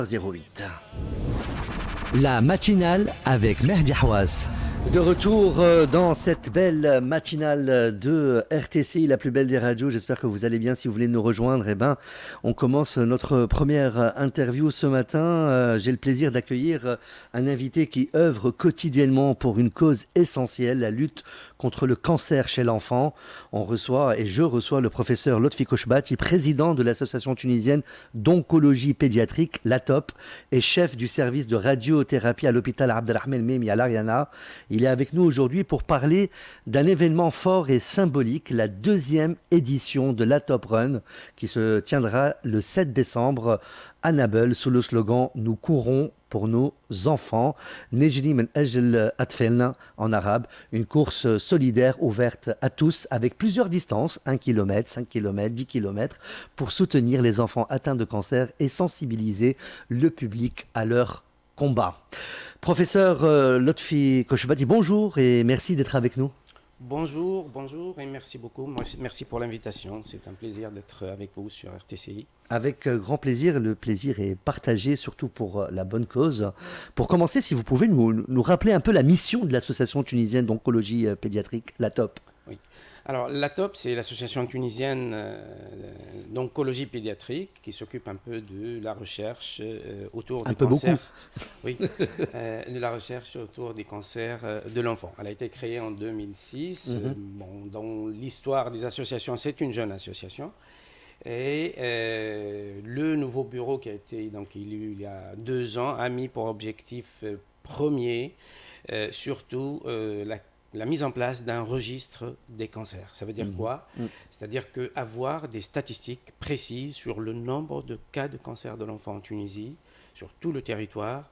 08. La matinale avec Mehdi Hawass. De retour dans cette belle matinale de RTCI, la plus belle des radios. J'espère que vous allez bien. Si vous voulez nous rejoindre, on commence notre première interview ce matin. J'ai le plaisir d'accueillir un invité qui œuvre quotidiennement pour une cause essentielle, la lutte contre le cancer chez l'enfant. Je reçois le professeur Lotfi Kochbati, président de l'association tunisienne d'oncologie pédiatrique, l'ATOP, et chef du service de radiothérapie à l'hôpital Abdelrahman Memi à l'Ariana. Il est avec nous aujourd'hui pour parler d'un événement fort et symbolique, la deuxième édition de l'ATOP Run, qui se tiendra le 7 décembre à Nabeul, sous le slogan « Nous courons pour nos enfants ». Nejli men ajl atfelna en arabe, une course solidaire ouverte à tous avec plusieurs distances, 1 km, 5 km, 10 km, pour soutenir les enfants atteints de cancer et sensibiliser le public à leur combat. Professeur Lotfi Kochbati, bonjour et merci d'être avec nous. Bonjour et merci beaucoup. Merci pour l'invitation. C'est un plaisir d'être avec vous sur RTCI. Avec grand plaisir. Le plaisir est partagé, surtout pour la bonne cause. Pour commencer, si vous pouvez nous rappeler un peu la mission de l'association tunisienne d'oncologie pédiatrique, l'ATOP. Oui. Alors, l'ATOP, c'est l'association tunisienne d'oncologie pédiatrique qui s'occupe un peu de la recherche autour des cancers. Oui, de la recherche autour des cancers de l'enfant. Elle a été créée en 2006. Dans l'histoire des associations, c'est une jeune association. Et le nouveau bureau qui a été élu il y a 2 ans a mis pour objectif premier surtout la mise en place d'un registre des cancers. Ça veut dire quoi ? C'est-à-dire avoir des statistiques précises sur le nombre de cas de cancer de l'enfant en Tunisie, sur tout le territoire,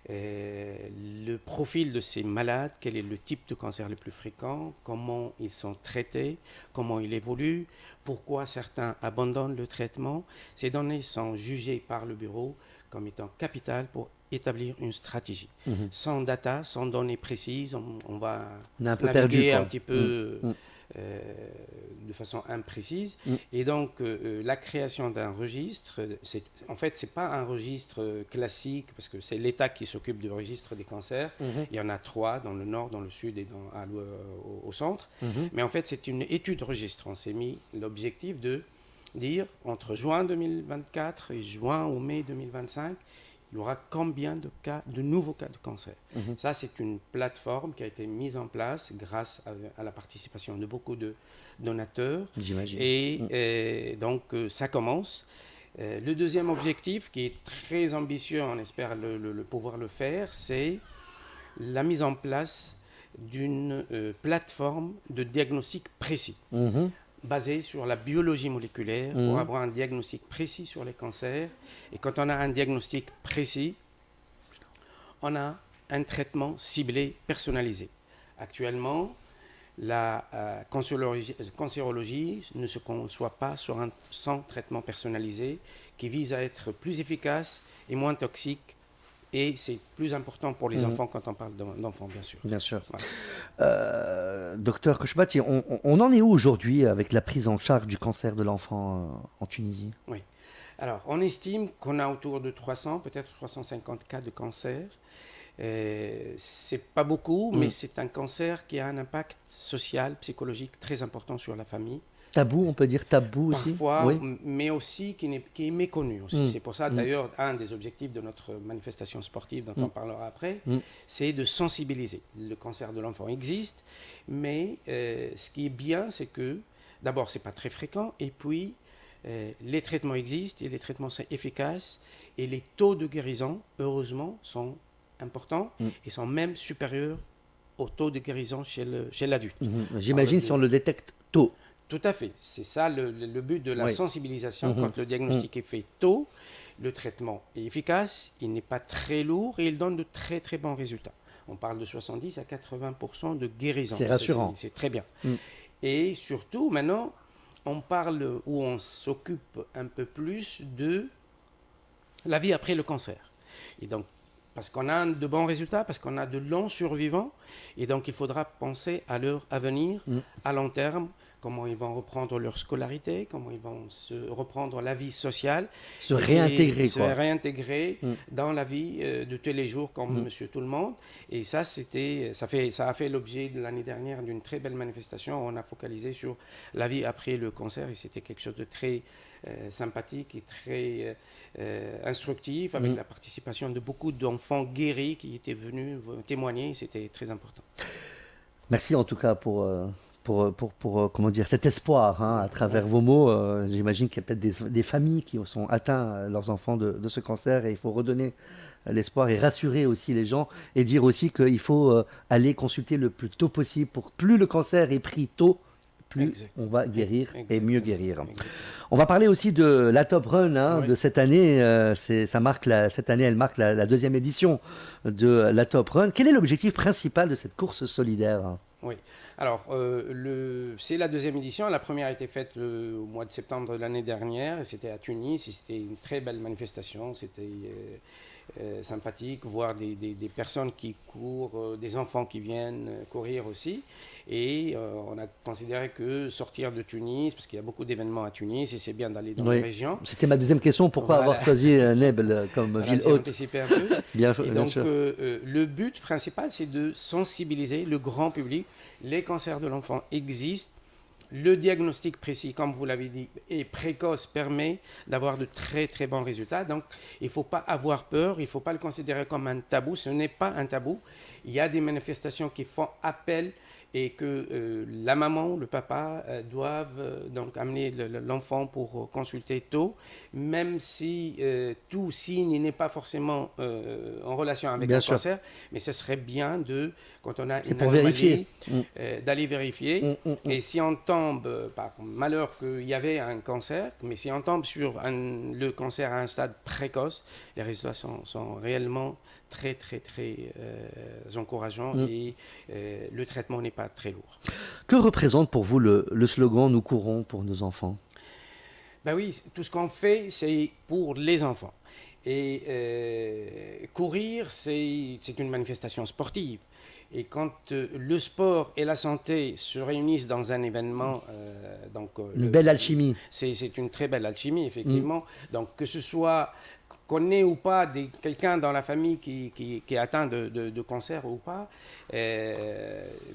le profil de ces malades, quel est le type de cancer le plus fréquent, comment ils sont traités, comment ils évoluent, pourquoi certains abandonnent le traitement. Ces données sont jugées par le bureau comme étant capitales pour établir une stratégie. Sans data, sans données précises, on va naviguer un petit peu de façon imprécise. Et donc, la création d'un registre, en fait, ce n'est pas un registre classique, parce que c'est l'État qui s'occupe du registre des cancers. Il y en a 3, dans le nord, dans le sud et au centre. Mais en fait, c'est une étude de registre. On s'est mis l'objectif de dire, entre juin 2024 et juin ou mai 2025, il y aura combien de nouveaux cas de cancer. Ça, c'est une plateforme qui a été mise en place grâce à la participation de beaucoup de donateurs. J'imagine. Et donc, ça commence. Le deuxième objectif, qui est très ambitieux, on espère pouvoir le faire, c'est la mise en place d'une plateforme de diagnostic précis. Basé sur la biologie moléculaire pour avoir un diagnostic précis sur les cancers. Et quand on a un diagnostic précis, on a un traitement ciblé, personnalisé. Actuellement, la cancérologie ne se conçoit pas sans traitement personnalisé qui vise à être plus efficace et moins toxique. Et c'est plus important pour les enfants quand on parle d'enfants, bien sûr. Bien sûr. Voilà. Docteur Kochbati, on en est où aujourd'hui avec la prise en charge du cancer de l'enfant en Tunisie ? Oui. Alors, on estime qu'on a autour de 300, peut-être 350 cas de cancer. C'est pas beaucoup, mais c'est un cancer qui a un impact social, psychologique très important sur la famille. Tabou, on peut dire tabou aussi. Parfois, oui. Mais aussi qui est méconnu aussi. C'est pour ça, d'ailleurs, un des objectifs de notre manifestation sportive, dont on parlera après, c'est de sensibiliser. Le cancer de l'enfant existe, mais ce qui est bien, c'est que, d'abord, c'est pas très fréquent, et puis, les traitements existent, et les traitements sont efficaces, et les taux de guérison, heureusement, sont importants, et sont même supérieurs au taux de guérison chez l'adulte. J'imagine si on le détecte tôt. Tout à fait. C'est ça le but de la sensibilisation. Quand le diagnostic est fait tôt, le traitement est efficace, il n'est pas très lourd et il donne de très très bons résultats. On parle de 70 à 80% de guérison. C'est rassurant. C'est très bien. Et surtout, maintenant, on s'occupe un peu plus de la vie après le cancer. Et donc, parce qu'on a de bons résultats, parce qu'on a de longs survivants, et donc il faudra penser à leur avenir à long terme, comment ils vont reprendre leur scolarité, comment ils vont reprendre la vie sociale. Se réintégrer, se réintégrer dans la vie de tous les jours comme Monsieur Tout le Monde. Et ça, ça a fait l'objet de l'année dernière d'une très belle manifestation. On a focalisé sur la vie après le cancer et c'était quelque chose de très sympathique et très instructif avec la participation de beaucoup d'enfants guéris qui étaient venus témoigner. C'était très important. Merci en tout cas pour comment dire, cet espoir à travers vos mots. J'imagine qu'il y a peut-être des familles qui sont atteints, leurs enfants, de ce cancer et il faut redonner l'espoir et rassurer aussi les gens et dire aussi qu'il faut aller consulter le plus tôt possible pour plus le cancer est pris tôt, plus on va guérir et mieux guérir. On va parler aussi de la Top Run de cette année. Cette année, elle marque la deuxième édition de la Top Run. Quel est l'objectif principal de cette course solidaire ? Oui, alors c'est la deuxième édition. La première a été faite au mois de septembre de l'année dernière. C'était à Tunis et c'était une très belle manifestation. C'était sympathique, voir des personnes qui courent, des enfants qui viennent courir aussi. Et on a considéré que sortir de Tunis, parce qu'il y a beaucoup d'événements à Tunis et c'est bien d'aller dans les régions. C'était ma deuxième question, pourquoi avoir choisi Nebel comme ville haute? Anticipé un peu. bien donc sûr. Le but principal, c'est de sensibiliser le grand public. Les cancers de l'enfant existent. Le diagnostic précis, comme vous l'avez dit, et précoce permet d'avoir de très très bons résultats. Donc il ne faut pas avoir peur, il ne faut pas le considérer comme un tabou. Ce n'est pas un tabou. Il y a des manifestations qui font appel et que la maman, le papa doivent donc amener l'enfant pour consulter tôt, même si tout signe n'est pas forcément en relation avec un cancer, mais ce serait bien quand on a une anomalie, d'aller vérifier. Et si on tombe, par malheur qu'il y avait un cancer, mais si on tombe sur le cancer à un stade précoce, les résultats sont réellement très encourageant et le traitement n'est pas très lourd. Que représente pour vous le slogan « Nous courons pour nos enfants » ? Ben oui, tout ce qu'on fait, c'est pour les enfants. Et courir, c'est une manifestation sportive. Et quand le sport et la santé se réunissent dans un événement... une belle alchimie. C'est une très belle alchimie, effectivement. Donc que ce soit... qu'on ait ou pas quelqu'un dans la famille qui est atteint de cancer ou pas,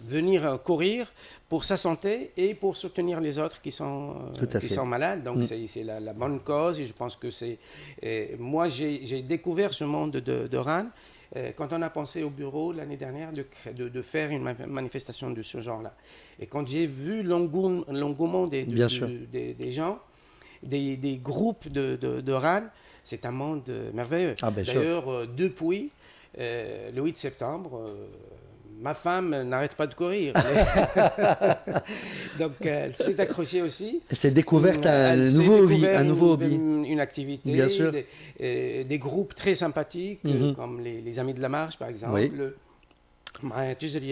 venir courir pour sa santé et pour soutenir les autres qui sont malades. Donc c'est la bonne cause et je pense que c'est... moi, j'ai découvert ce monde de RAN quand on a pensé au bureau l'année dernière de faire une manifestation de ce genre-là. Et quand j'ai vu l'engouement des gens, des groupes de RAN, c'est un monde merveilleux. D'ailleurs, depuis le 8 septembre, ma femme n'arrête pas de courir. Donc, elle s'est accrochée aussi. Elle s'est découverte un nouveau hobby. Une activité. Bien sûr. Des groupes très sympathiques, comme les Amis de la Marche, par exemple. Oui.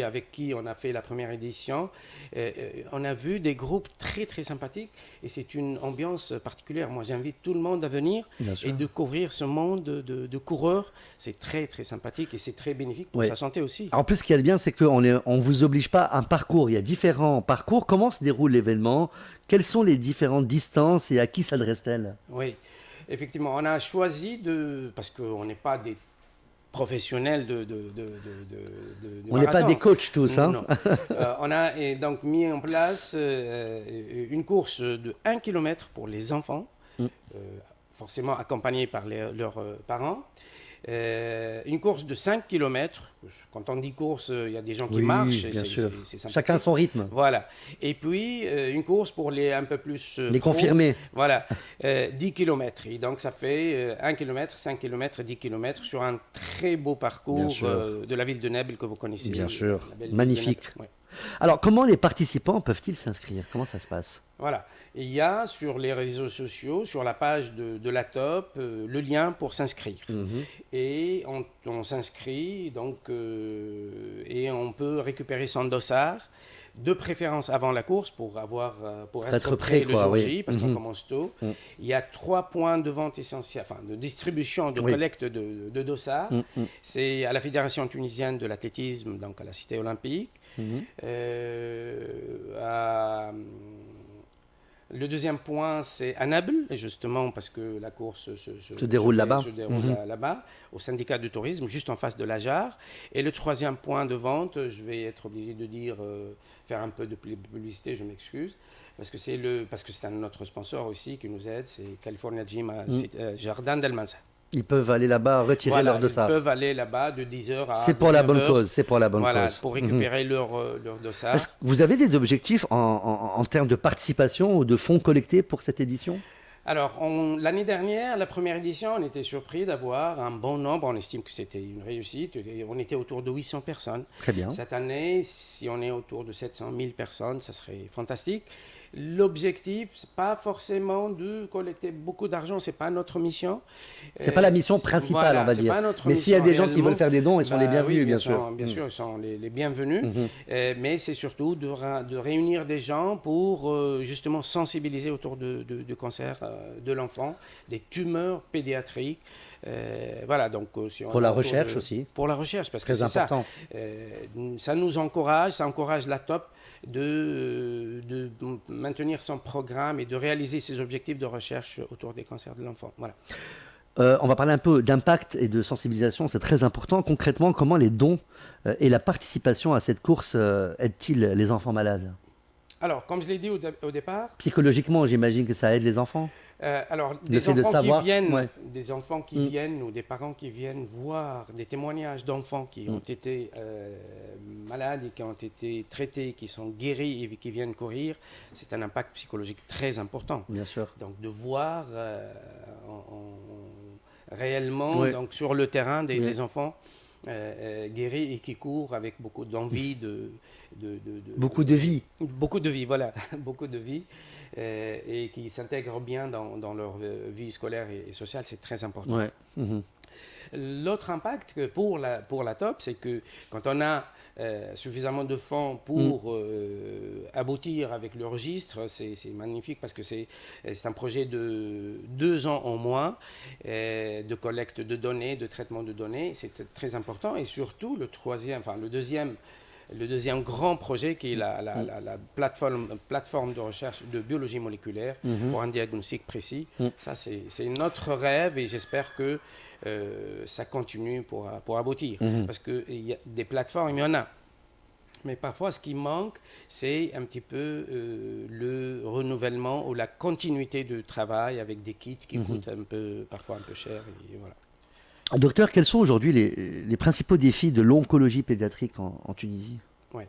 Avec qui on a fait la première édition, on a vu des groupes très très sympathiques et c'est une ambiance particulière. Moi, j'invite tout le monde à venir et découvrir ce monde de coureurs. C'est très très sympathique et c'est très bénéfique pour sa santé aussi. En plus, ce qu'il y a de bien, c'est qu'on ne vous oblige pas à un parcours. Il y a différents parcours. Comment se déroule l'événement? Quelles sont les différentes distances et à qui s'adresse-t-elle? Oui, effectivement, on a choisi parce qu'on n'est pas des professionnels on n'est pas des coachs tous, hein? Non. On a donc mis en place une course de 1 km pour les enfants, forcément accompagnés par leurs parents. Une course de 5 km. Quand on dit course, il y a des gens qui marchent. Bien sûr. Chacun son rythme. Voilà. Et puis, une course pour les un peu plus... les confirmés. Voilà. 10 km. Et donc, ça fait 1 km, 5 km, 10 km sur un très beau parcours de la ville de Nebel que vous connaissez. Bien sûr. Magnifique. Alors, comment les participants peuvent-ils s'inscrire? Comment ça se passe? Voilà. Il y a sur les réseaux sociaux, sur la page de la Top, le lien pour s'inscrire. Et on s'inscrit donc, et on peut récupérer son dossard de préférence avant la course pour être prêt le jour J, parce qu'on commence tôt. Il y a 3 points de vente essentiels, enfin de distribution, de collecte de dossards. C'est à la Fédération tunisienne de l'athlétisme, donc à la Cité olympique. Le deuxième point, c'est à Naples, justement parce que la course se déroule là-bas, là-bas, au syndicat de tourisme, juste en face de la Jarre. Et le troisième point de vente, je vais être obligé de dire, faire un peu de publicité, je m'excuse, parce que c'est un autre sponsor aussi qui nous aide, c'est California Gym Jardin del Mansa. Ils peuvent aller là-bas retirer leur dossard. Ils peuvent aller là-bas de 10h à 19h. C'est pour la bonne cause. C'est pour la bonne cause. Pour récupérer leur dossard. Est-ce que vous avez des objectifs en termes de participation ou de fonds collectés pour cette édition? Alors, l'année dernière, la première édition, on était surpris d'avoir un bon nombre. On estime que c'était une réussite. On était autour de 800 personnes. Très bien. Cette année, si on est autour de 700 000 personnes, ça serait fantastique. L'objectif, c'est pas forcément de collecter beaucoup d'argent, c'est pas notre mission. C'est pas la mission principale, on va dire. Mais s'il y a des gens qui veulent faire des dons, ils sont les bienvenus, oui, bien sûr. Bien sûr, ils sont les bienvenus. Mais c'est surtout de réunir des gens pour justement sensibiliser autour du cancer de l'enfant, des tumeurs pédiatriques. Voilà, donc pour la recherche aussi. Pour la recherche, parce que c'est important. Ça nous encourage, ça encourage la TOP de maintenir son programme et de réaliser ses objectifs de recherche autour des cancers de l'enfant. Voilà. On va parler un peu d'impact et de sensibilisation, c'est très important. Concrètement, comment les dons et la participation à cette course aident-ils les enfants malades? Alors, comme je l'ai dit au départ... Psychologiquement, j'imagine que ça aide les enfants? Alors, des enfants qui viennent ou des parents qui viennent voir des témoignages d'enfants qui ont été malades et qui ont été traités, qui sont guéris et qui viennent courir, c'est un impact psychologique très important. Bien sûr. Donc, de voir réellement donc, sur le terrain des enfants guéris et qui courent avec beaucoup d'envie, beaucoup de vie. Beaucoup de vie, voilà, beaucoup de vie. Et qui s'intègrent bien dans leur vie scolaire et sociale, c'est très important. L'autre impact pour la TOP, c'est que quand on a suffisamment de fonds pour aboutir avec le registre, c'est magnifique parce que c'est un projet de 2 ans au moins de collecte de données, de traitement de données, c'est très important. Et surtout, le deuxième grand projet qui est la plateforme de recherche de biologie moléculaire pour un diagnostic précis. Ça, c'est notre rêve et j'espère que ça continue pour aboutir. Parce que y a des plateformes, il y en a. Mais parfois, ce qui manque, c'est un petit peu le renouvellement ou la continuité de travail avec des kits qui coûtent parfois un peu cher. Et voilà. Docteur, quels sont aujourd'hui les principaux défis de l'oncologie pédiatrique en Tunisie? Oui.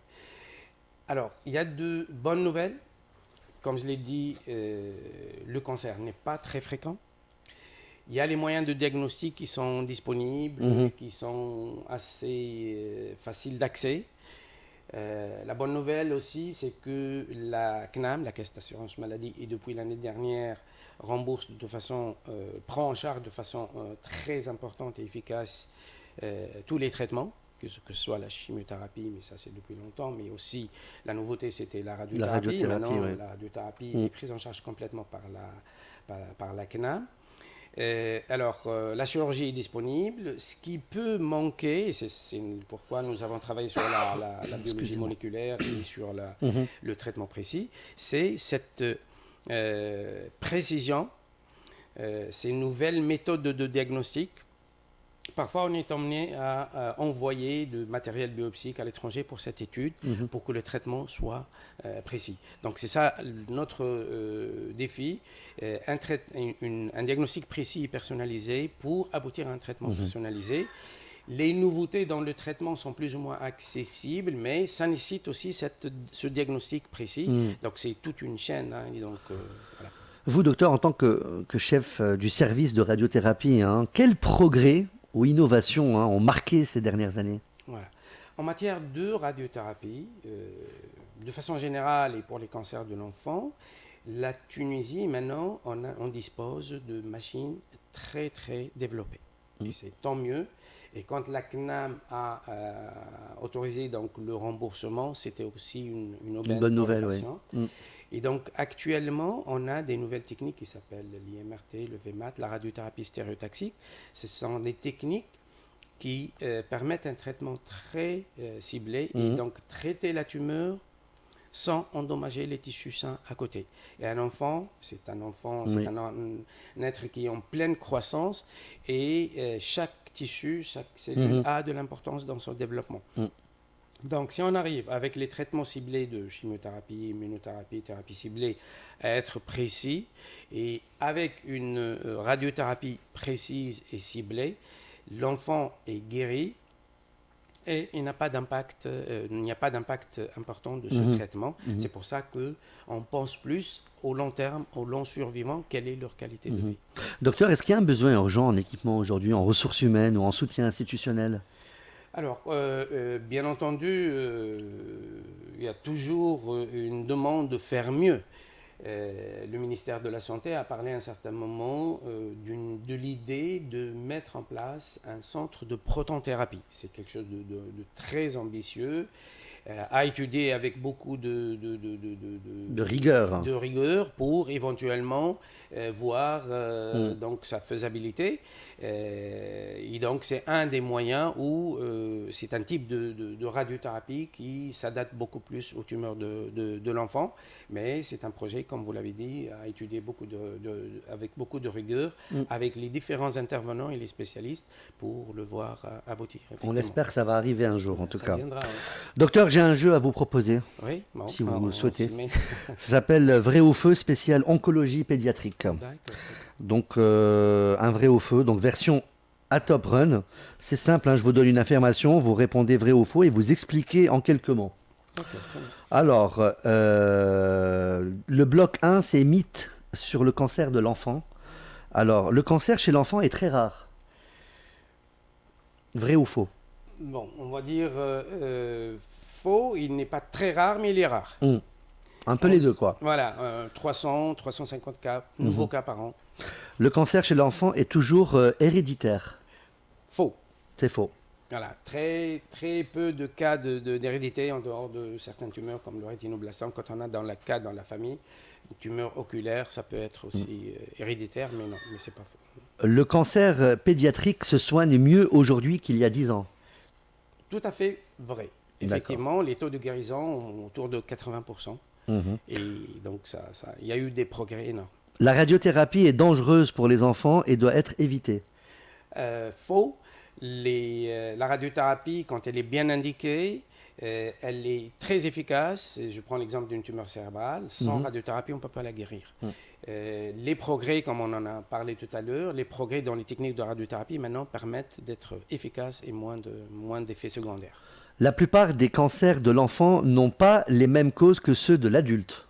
Alors, il y a de bonnes nouvelles. Comme je l'ai dit, le cancer n'est pas très fréquent. Il y a les moyens de diagnostic qui sont disponibles, qui sont assez faciles d'accès. La bonne nouvelle aussi, c'est que la CNAM, la Caisse d'assurance maladie, et depuis l'année dernière, rembourse prend en charge de façon très importante et efficace tous les traitements, que ce soit la chimiothérapie, mais ça c'est depuis longtemps, mais aussi la nouveauté c'était la radiothérapie. Maintenant, la radiothérapie est prise en charge complètement par la CNAM. La chirurgie est disponible. Ce qui peut manquer, c'est pourquoi nous avons travaillé sur la biologie moléculaire et sur le traitement précis, c'est cette précision, ces nouvelles méthodes de diagnostic. Parfois, on est emmené à envoyer de matériel biopsique à l'étranger pour cette étude, pour que le traitement soit précis. Donc, c'est ça notre défi, un diagnostic précis et personnalisé pour aboutir à un traitement personnalisé. Les nouveautés dans le traitement sont plus ou moins accessibles, mais ça nécessite aussi ce diagnostic précis. Donc, c'est toute une chaîne. Donc, voilà. Vous, docteur, en tant que chef du service de radiothérapie, quel progrès ou innovations ont marqué ces dernières années? Voilà. En matière de radiothérapie, de façon générale et pour les cancers de l'enfant, la Tunisie, maintenant, on dispose de machines très, très développées. et c'est tant mieux. Et quand la CNAM a autorisé donc, le remboursement, c'était aussi une bonne nouvelle. Oui. Et donc actuellement, on a des nouvelles techniques qui s'appellent l'IMRT, le VMAT, la radiothérapie stéréotaxique. Ce sont des techniques qui permettent un traitement très ciblé et donc traiter la tumeur sans endommager les tissus sains à côté. Et un enfant, c'est un être qui est en pleine croissance et chaque tissu, chaque cellule a de l'importance dans son développement. Donc, si on arrive avec les traitements ciblés de chimiothérapie, immunothérapie, thérapie ciblée, à être précis, et avec une radiothérapie précise et ciblée, l'enfant est guéri et il n'y a pas d'impact important de ce traitement. C'est pour ça qu'on pense plus au long terme, aux longs survivants, quelle est leur qualité de vie. Docteur, est-ce qu'il y a un besoin urgent en équipement aujourd'hui, en ressources humaines ou en soutien institutionnel ? Alors, bien entendu, il y a toujours une demande de faire mieux. Le ministère de la Santé a parlé à un certain moment de l'idée de mettre en place un centre de protonthérapie. C'est quelque chose de très ambitieux, à étudier avec beaucoup de rigueur pour éventuellement voir donc sa faisabilité. Et donc c'est un des moyens où c'est un type de radiothérapie qui s'adapte beaucoup plus aux tumeurs de l'enfant, mais c'est un projet, comme vous l'avez dit, à étudier avec beaucoup de rigueur, avec les différents intervenants et les spécialistes pour le voir aboutir. On espère que ça va arriver un jour en tout cas. Viendra, oui. Docteur, j'ai un jeu à vous proposer, oui, bon, si vous le souhaitez. Mais... Ça s'appelle Vrai ou Feu spécial oncologie pédiatrique. D'accord. Donc un vrai ou feu, donc version à top run. C'est simple, je vous donne une affirmation, vous répondez vrai ou faux et vous expliquez en quelques mots. Okay, très bien. Alors, le bloc 1, c'est mythe sur le cancer de l'enfant. Alors, le cancer chez l'enfant est très rare. Vrai ou faux? Bon, on va dire faux, il n'est pas très rare, mais il est rare. Un peu les deux, quoi. Voilà, 300, 350 cas, nouveaux cas par an. Le cancer chez l'enfant est toujours héréditaire. Faux. C'est faux. Voilà, très, très peu de cas d'hérédité en dehors de certaines tumeurs comme le rétinoblastome. Quand on a dans la famille, une tumeur oculaire, ça peut être aussi héréditaire, mais non, mais c'est pas faux. Le cancer pédiatrique se soigne mieux aujourd'hui qu'il y a 10 ans. Tout à fait vrai. Effectivement, les taux de guérison sont autour de 80%. Et donc, il y a eu des progrès énormes. La radiothérapie est dangereuse pour les enfants et doit être évitée. Faux. La radiothérapie, quand elle est bien indiquée, elle est très efficace. Je prends l'exemple d'une tumeur cérébrale. Sans radiothérapie, on ne peut pas la guérir. Les progrès, comme on en a parlé tout à l'heure, les progrès dans les techniques de radiothérapie maintenant permettent d'être efficaces et moins d'effets secondaires. La plupart des cancers de l'enfant n'ont pas les mêmes causes que ceux de l'adulte.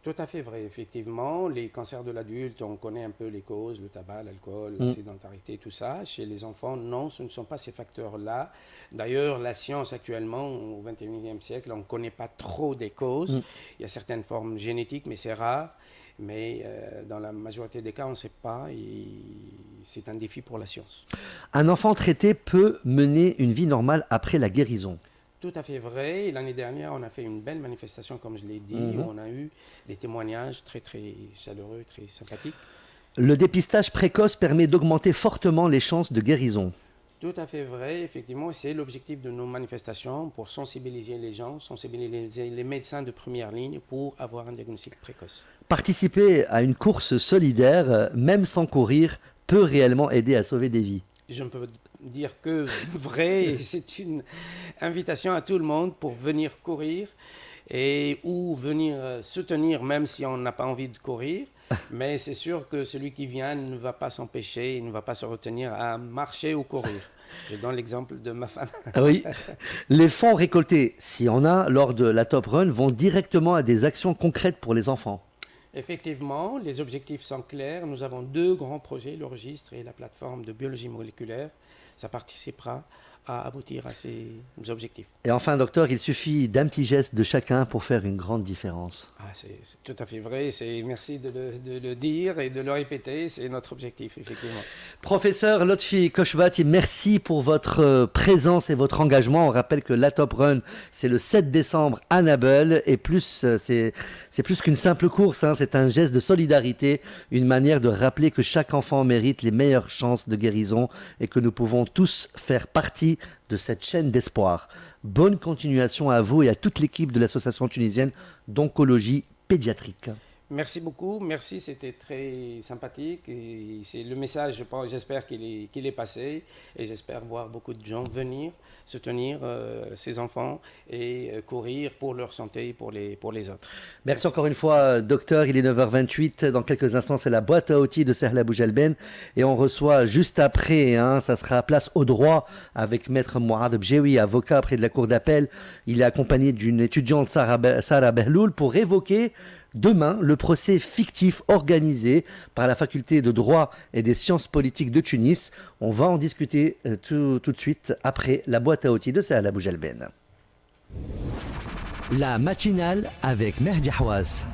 Tout à fait vrai, effectivement. Les cancers de l'adulte, on connaît un peu les causes, le tabac, l'alcool, la sédentarité, tout ça. Chez les enfants, non, ce ne sont pas ces facteurs-là. D'ailleurs, la science actuellement, au XXIe siècle, on ne connaît pas trop des causes. Il y a certaines formes génétiques, mais c'est rare. Mais dans la majorité des cas, on ne sait pas et c'est un défi pour la science. Un enfant traité peut mener une vie normale après la guérison. Tout à fait vrai. L'année dernière, on a fait une belle manifestation, comme je l'ai dit, où on a eu des témoignages très, très chaleureux, très sympathiques. Le dépistage précoce permet d'augmenter fortement les chances de guérison. Tout à fait vrai, effectivement, c'est l'objectif de nos manifestations pour sensibiliser les gens, sensibiliser les médecins de première ligne pour avoir un diagnostic précoce. Participer à une course solidaire, même sans courir, peut réellement aider à sauver des vies. Je ne peux dire que vrai, et c'est une invitation à tout le monde pour venir courir ou venir soutenir, même si on n'a pas envie de courir. Mais c'est sûr que celui qui vient ne va pas s'empêcher, il ne va pas se retenir à marcher ou courir. Je donne l'exemple de ma femme. Oui. Les fonds récoltés, s'il y en a, lors de la Top Run, vont directement à des actions concrètes pour les enfants. Effectivement, les objectifs sont clairs. Nous avons 2 grands projets, le registre et la plateforme de biologie moléculaire. Ça participera à aboutir à ces objectifs. Et enfin, docteur, il suffit d'un petit geste de chacun pour faire une grande différence. C'est tout à fait vrai. Merci de le dire et de le répéter. C'est notre objectif, effectivement. Professeur Lotfi Kochbati, merci pour votre présence et votre engagement. On rappelle que la Top Run, c'est le 7 décembre à Nabeul. Et c'est plus qu'une simple course, hein. C'est un geste de solidarité, une manière de rappeler que chaque enfant mérite les meilleures chances de guérison et que nous pouvons tous faire partie de cette chaîne d'espoir. Bonne continuation à vous et à toute l'équipe de l'association tunisienne d'oncologie pédiatrique. Merci beaucoup, merci, c'était très sympathique et c'est le message, j'espère qu'il est passé et j'espère voir beaucoup de gens venir soutenir ces enfants et courir pour leur santé et pour les autres. Merci encore une fois, docteur. Il est 9h28. Dans quelques instants, c'est la boîte à outils de Sehla Boujalben. Et on reçoit juste après, ça sera place au droit avec maître Mouad Bjewi, avocat près de la cour d'appel. Il est accompagné d'une étudiante, Sarah Behloul, pour évoquer demain le procès fictif organisé par la faculté de droit et des sciences politiques de Tunis. On va en discuter tout de suite après la boîte à outils de Sehla Boujalben. La matinale avec Mehdi Hawass.